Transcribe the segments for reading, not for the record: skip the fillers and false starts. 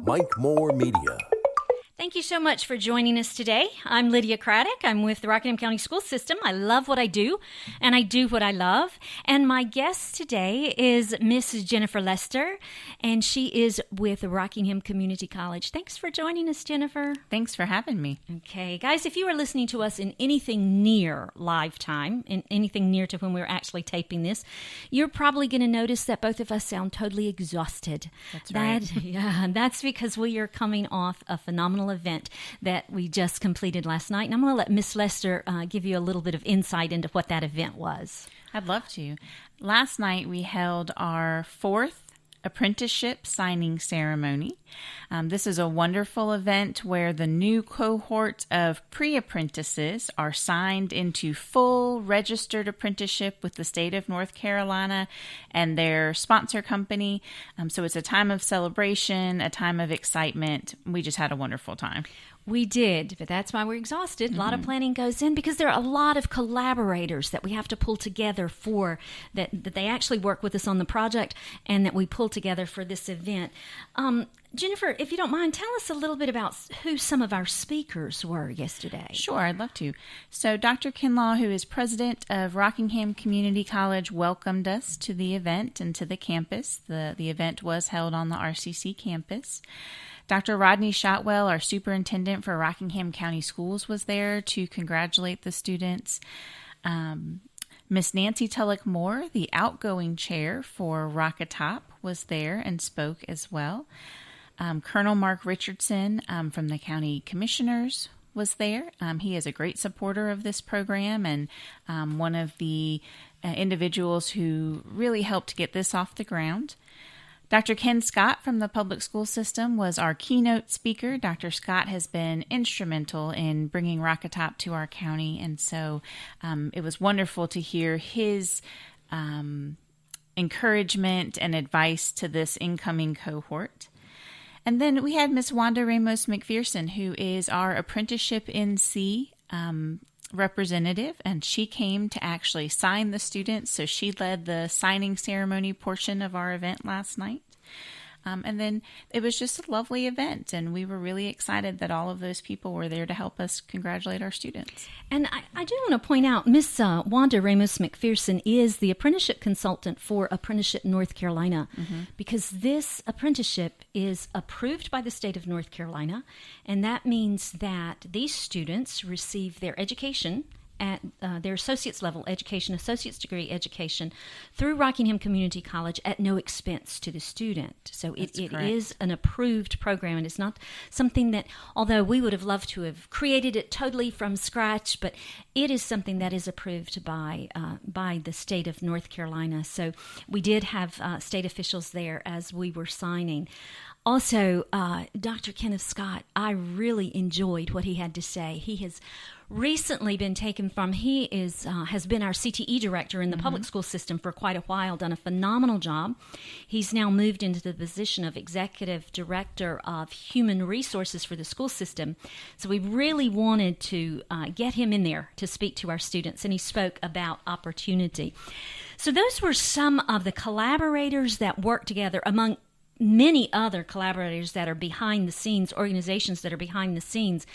Mike Moore Media. Thank you so much for joining us today. I'm Lydia Craddock. I'm with the Rockingham County School System. I love what I do, and I do what I love. And my guest today is Miss Jennifer Lester, and she is with Rockingham Community College. Thanks for joining us, Jennifer. Thanks for having me. Okay, guys, if you are listening to us in anything near live time, in anything near to when we're actually taping this, you're probably going to notice that both of us sound totally exhausted. That's right. Yeah, that's because we are coming off a phenomenal event that we just completed last night. And I'm going to let Miss Lester give you a little bit of insight into what that event was. I'd love to. Last night we held our fourth apprenticeship signing ceremony. This is a wonderful event where the new cohort of pre-apprentices are signed into full registered apprenticeship with the state of North Carolina and their sponsor company. So it's a time of celebration, a time of excitement. We just had a wonderful time. We did, but that's why we're exhausted. A lot of planning goes in because there are a lot of collaborators that we have to pull together for that they actually work with us on the project and that we pull together for this event. Jennifer, if you don't mind, tell us a little bit about who some of our speakers were yesterday. Sure, I'd love to. So Dr. Kinlaw, who is president of Rockingham Community College, welcomed us to the event and to the campus. The event was held on the RCC campus. Dr. Rodney Shotwell, our superintendent for Rockingham County Schools, was there to congratulate the students. Miss Nancy Tulloch Moore, the outgoing chair for RockATOP, was there and spoke as well. Colonel Mark Richardson from the county commissioners was there. He is a great supporter of this program and one of the individuals who really helped get this off the ground. Dr. Ken Scott from the public school system was our keynote speaker. Dr. Scott has been instrumental in bringing RockATOP to our county, and so it was wonderful to hear his encouragement and advice to this incoming cohort. And then we had Miss Wanda Ramos McPherson, who is our apprenticeship NC representative, and she came to actually sign the students. So she led the signing ceremony portion of our event last night. And then it was just a lovely event, and we were really excited that all of those people were there to help us congratulate our students. And I do want to point out, Miss Wanda Ramos McPherson is the apprenticeship consultant for Apprenticeship North Carolina, because this apprenticeship is approved by the state of North Carolina, and that means that these students receive their education at their associate's level education, associate's degree education through Rockingham Community College at no expense to the student. So it is an approved program, and it's not something that, although we would have loved to have created it totally from scratch, but it is something that is approved by the state of North Carolina. So we did have state officials there as we were signing. Also, Dr. Kenneth Scott, I really enjoyed what he had to say. He has recently been taken from, he has been our CTE director in the public school system for quite a while, done a phenomenal job. He's now moved into the position of executive director of human resources for the school system. So we really wanted to get him in there to speak to our students, and he spoke about opportunity. So those were some of the collaborators that work together among many other collaborators that are behind the scenes, organizations that are behind the scenes.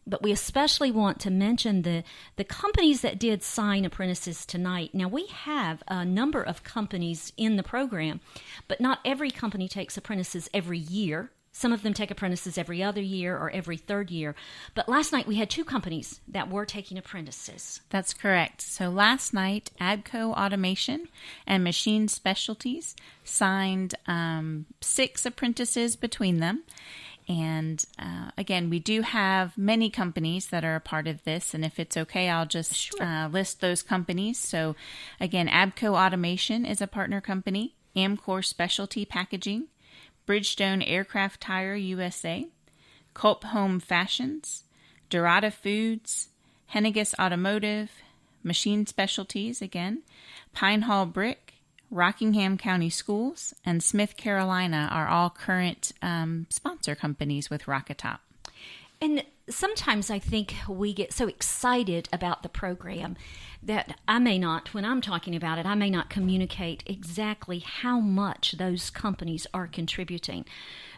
But we especially want to mention the companies that did sign apprentices tonight. Now, we have a number of companies in the program, but not every company takes apprentices every year. Some of them take apprentices every other year or every third year. But last night we had two companies that were taking apprentices. That's correct. So last night, ADCO Automation and Machine Specialties signed 6 apprentices between them. And again, we do have many companies that are a part of this. And if it's okay, I'll just list those companies. So again, ADCO Automation is a partner company, Amcor Specialty Packaging, Bridgestone Aircraft Tire USA, Culp Home Fashions, Dorada Foods, Henniges Automotive, Machine Specialties again, Pine Hall Brick, Rockingham County Schools, and Smith Carolina are all current sponsor companies with RockATOP. And sometimes I think we get so excited about the program that I may not, when I'm talking about it, I may not communicate exactly how much those companies are contributing.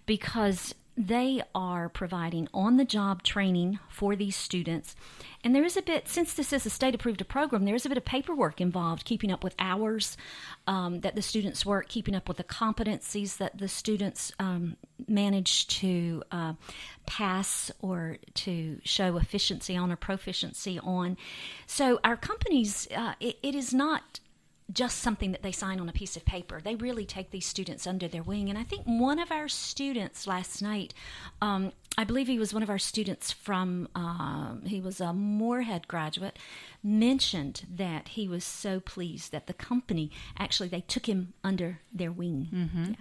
Because they are providing on-the-job training for these students. And there is a bit, since this is a state-approved program, there is a bit of paperwork involved, keeping up with hours that the students work, keeping up with the competencies that the students manage to pass or to show efficiency on or proficiency on. So our companies, it is not just something that they sign on a piece of paper. They really take these students under their wing. And I think one of our students last night, I believe he was one of our students from, he was a Moorhead graduate, mentioned that he was so pleased that the company, actually, they took him under their wing. Mm-hmm. Yeah.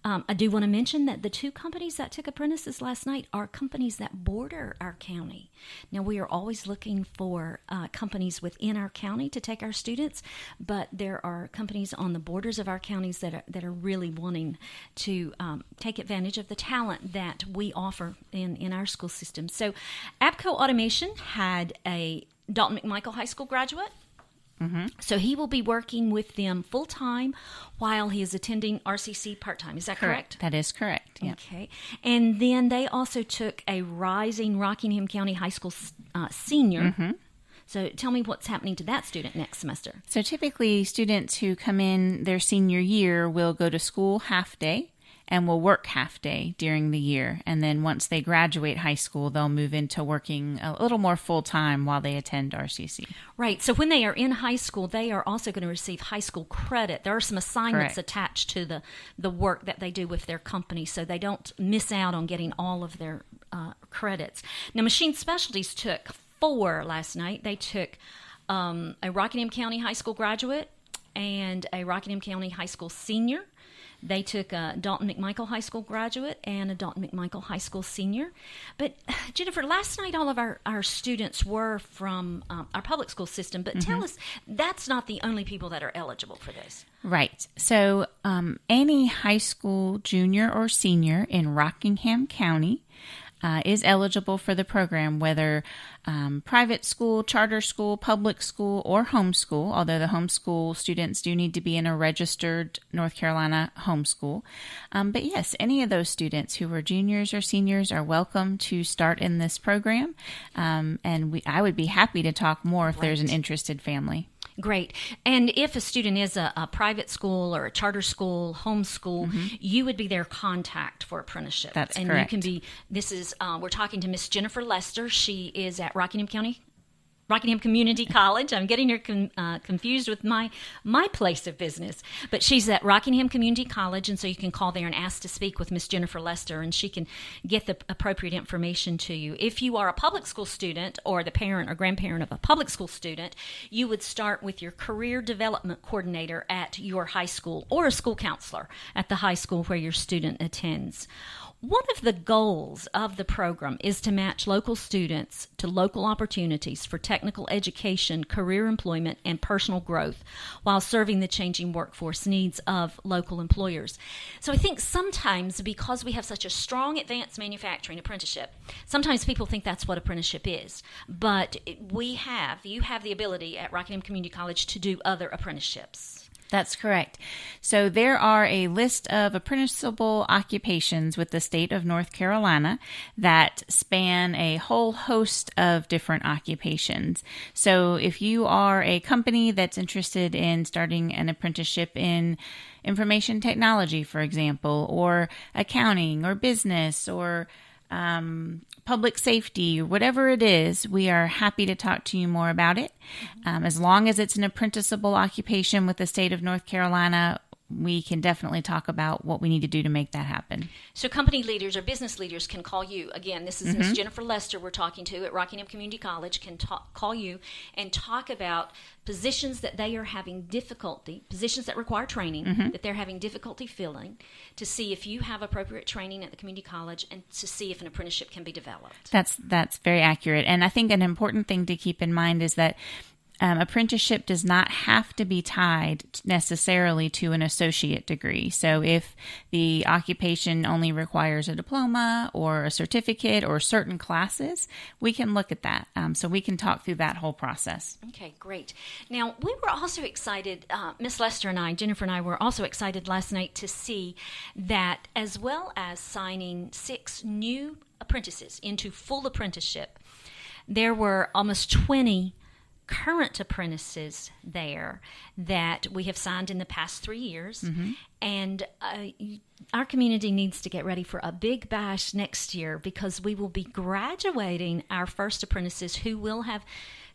I do want to mention that the two companies that took apprentices last night are companies that border our county. Now, we are always looking for companies within our county to take our students, but there are companies on the borders of our counties that are really wanting to take advantage of the talent that we offer in our school system. So, Abco Automation had a Dalton McMichael High School graduate. Mm-hmm. So he will be working with them full-time while he is attending RCC part-time. Is that correct? That is correct. Yeah. Okay. And then they also took a rising Rockingham County High School senior. Mm-hmm. So tell me what's happening to that student next semester. So typically students who come in their senior year will go to school half day and will work half day during the year. And then once they graduate high school, they'll move into working a little more full time while they attend RCC. Right. So when they are in high school, they are also going to receive high school credit. There are some assignments attached to the work that they do with their company, so they don't miss out on getting all of their credits. Now, Machine Specialties took 4 last night. They took a Rockingham County High School graduate and a Rockingham County High School senior. They took a Dalton McMichael High School graduate and a Dalton McMichael High School senior. But, Jennifer, last night all of our students were from our public school system. But tell us, that's not the only people that are eligible for this. Right. So any high school junior or senior in Rockingham County is eligible for the program, whether private school, charter school, public school, or homeschool, although the homeschool students do need to be in a registered North Carolina homeschool. But yes, any of those students who are juniors or seniors are welcome to start in this program. And I would be happy to talk more if there's an interested family. Great. And if a student is a private school or a charter school, homeschool, you would be their contact for apprenticeship. That's and correct. You can be, we're talking to Miss Jennifer Lester. She is at Rockingham Community College. I'm getting her confused with my place of business. But she's at Rockingham Community College, and so you can call there and ask to speak with Miss Jennifer Lester, and she can get the appropriate information to you. If you are a public school student or the parent or grandparent of a public school student, you would start with your career development coordinator at your high school or a school counselor at the high school where your student attends. One of the goals of the program is to match local students to local opportunities for technical education, career employment, and personal growth while serving the changing workforce needs of local employers. So I think sometimes because we have such a strong advanced manufacturing apprenticeship, sometimes people think that's what apprenticeship is. But you have the ability at Rockingham Community College to do other apprenticeships. That's correct. So there are a list of apprenticeable occupations with the state of North Carolina that span a whole host of different occupations. So if you are a company that's interested in starting an apprenticeship in information technology, for example, or accounting or business or public safety, whatever it is, we are happy to talk to you more about it. As long as it's an apprenticeable occupation with the state of North Carolina, we can definitely talk about what we need to do to make that happen. So company leaders or business leaders can call you. Again, this is Ms. Jennifer Lester we're talking to at Rockingham Community College, can call you and talk about positions that they are having difficulty, positions that require training, that they're having difficulty filling, to see if you have appropriate training at the community college and to see if an apprenticeship can be developed. That's very accurate. And I think an important thing to keep in mind is that apprenticeship does not have to be tied necessarily to an associate degree. So if the occupation only requires a diploma or a certificate or certain classes, we can look at that. So we can talk through that whole process. Okay, great. Now, we were also excited, Miss Lester and I, Jennifer and I, were also excited last night to see that as well as signing 6 new apprentices into full apprenticeship, there were almost 20 current apprentices there that we have signed in the past 3 years. Mm-hmm. And our community needs to get ready for a big bash next year because we will be graduating our first apprentices who will have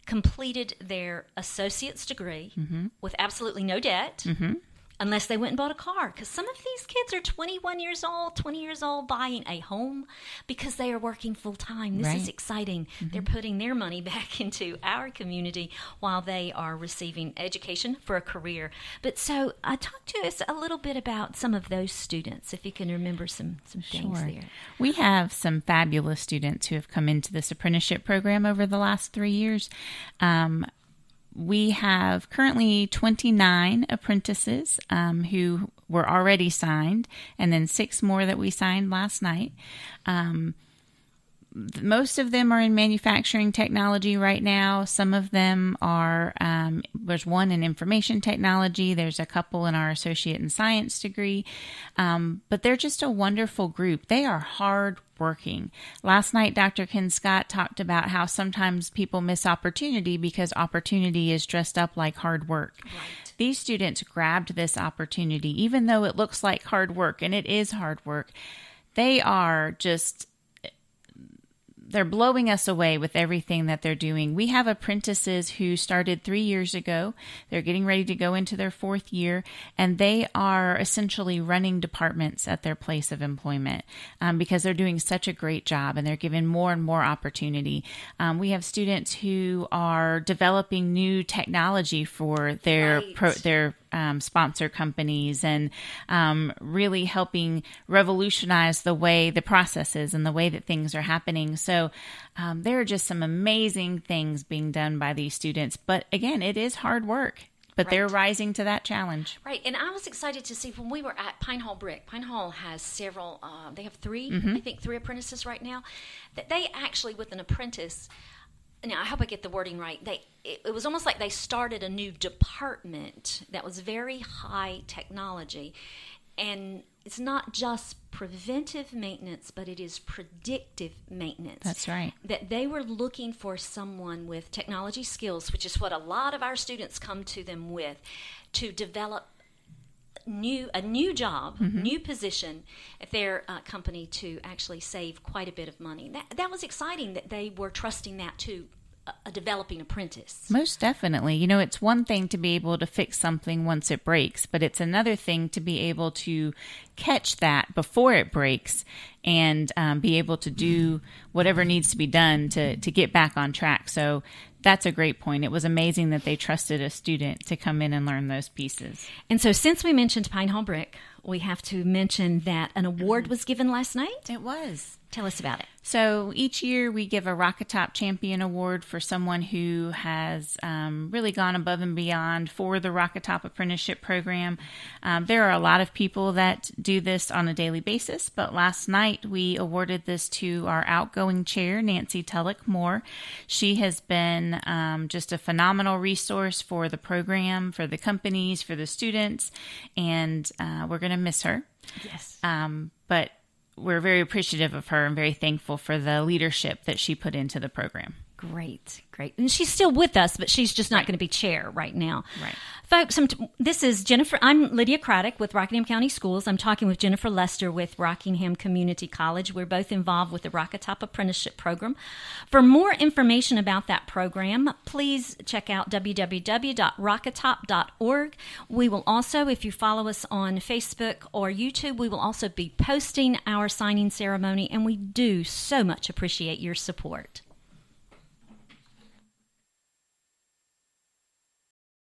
completed their associate's degree mm-hmm. with absolutely no debt. Mm-hmm. Unless they went and bought a car. Because some of these kids are 21 years old, 20 years old, buying a home because they are working full time. This is exciting. Mm-hmm. They're putting their money back into our community while they are receiving education for a career. But so talk to us a little bit about some of those students, if you can remember some things there. We have some fabulous students who have come into this apprenticeship program over the last 3 years. We have currently 29 apprentices who were already signed, and then 6 more that we signed last night. Most of them are in manufacturing technology right now. Some of them are, there's one in information technology. There's a couple in our associate in science degree. But they're just a wonderful group. They are hard working. Last night, Dr. Ken Scott talked about how sometimes people miss opportunity because opportunity is dressed up like hard work. Right. These students grabbed this opportunity, even though it looks like hard work, and it is hard work. They are just... They're blowing us away with everything that they're doing. We have apprentices who started 3 years ago. They're getting ready to go into their 4th year, and they are essentially running departments at their place of employment because they're doing such a great job, and they're given more and more opportunity. We have students who are developing new technology for their sponsor companies and really helping revolutionize the processes and the way that things are happening. So there are just some amazing things being done by these students. But again, it is hard work. But they're rising to that challenge. Right. And I was excited to see when we were at Pine Hall Brick. Pine Hall has several, they have 3, mm-hmm. I think 3 apprentices right now. That they actually, with an apprentice, now I hope I get the wording right, it was almost like they started a new department that was very high technology. And it's not just preventive maintenance, but it is predictive maintenance. That's right. That they were looking for someone with technology skills, which is what a lot of our students come to them with, to develop a new job, mm-hmm. new position at their company to actually save quite a bit of money. That was exciting that they were trusting that to a developing apprentice. Most definitely. You know, it's one thing to be able to fix something once it breaks, but it's another thing to be able to catch that before it breaks and be able to do whatever needs to be done to get back on track. So that's a great point. It was amazing that they trusted a student to come in and learn those pieces. And so since we mentioned Pine Hall Brick, we have to mention that an award was given last night. It was. Tell us about it. So each year we give a RockATOP Champion Award for someone who has really gone above and beyond for the RockATOP Apprenticeship Program. There are a lot of people that do this on a daily basis, but last night we awarded this to our outgoing chair, Nancy Tulloch Moore. She has been just a phenomenal resource for the program, for the companies, for the students, and we're going to miss her. Yes. But we're very appreciative of her and very thankful for the leadership that she put into the program. Great. And she's still with us, but she's just not going to be chair right now. Right. Folks, this is Jennifer. I'm Lydia Craddock with Rockingham County Schools. I'm talking with Jennifer Lester with Rockingham Community College. We're both involved with the RockATOP Apprenticeship Program. For more information about that program, please check out www.rockatop.org. We will also, if you follow us on Facebook or YouTube, we will also be posting our signing ceremony, and we do so much appreciate your support.